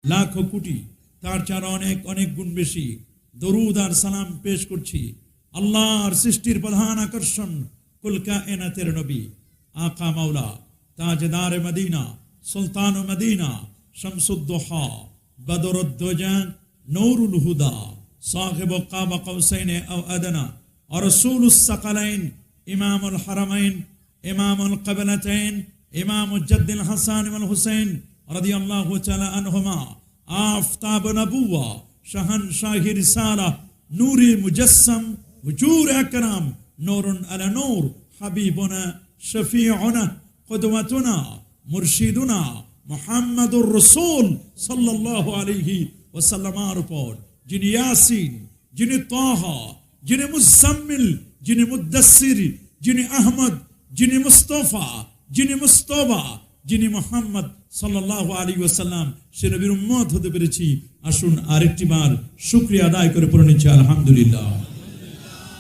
লাখো কোটি, তার চার অনেক অনেক গুণ বেশি দরুদ আর সালাম পেশ করছি আল্লাহর সৃষ্টির প্রধান আকর্ষণ কুল কায়নাতের নবী আকা মাওলা তাজদার মদিনা সুলতান মদিনা শামসুদ্দোহা বদরুদ্দোজা নূরুল হুদা সাহিব কাবা কৌসাইন আও আদনা और रसूलुस सकलैन इमामुल हरमैन इमामुल क़िबलतैन इमामुल जद्दिल हसन वल हुसैन रदियल्लाहु तआला अन्हुमा आफताब नबुव्वा शहनशाही रिसाला नूरी मुजस्सम हुजूर अकरम नूरुन अला नूर हबीबुना शफीउना क़ुदवतुना मुर्शिदुना मुहम्मदुर रसूल सल्लल्लाहु अलैहि वसल्लमेর উপর যিনি ইয়াসিন, যিনি তাহা, যিনি মুজাম্মিল, যিনি মুদ্দাসসির, যিনি আহমদ, যিনি মুস্তাফা, যিনি মুস্তাবা, যিনি মুহাম্মদ সাল্লাল্লাহু আলাইহি ওয়াসাল্লাম সে নবীর উম্মত হতে পেরেছি। আসুন আরেকটি বার শুকরিয়া আদায় করে পড়ে নিচ্ছি আলহামদুলিল্লাহ।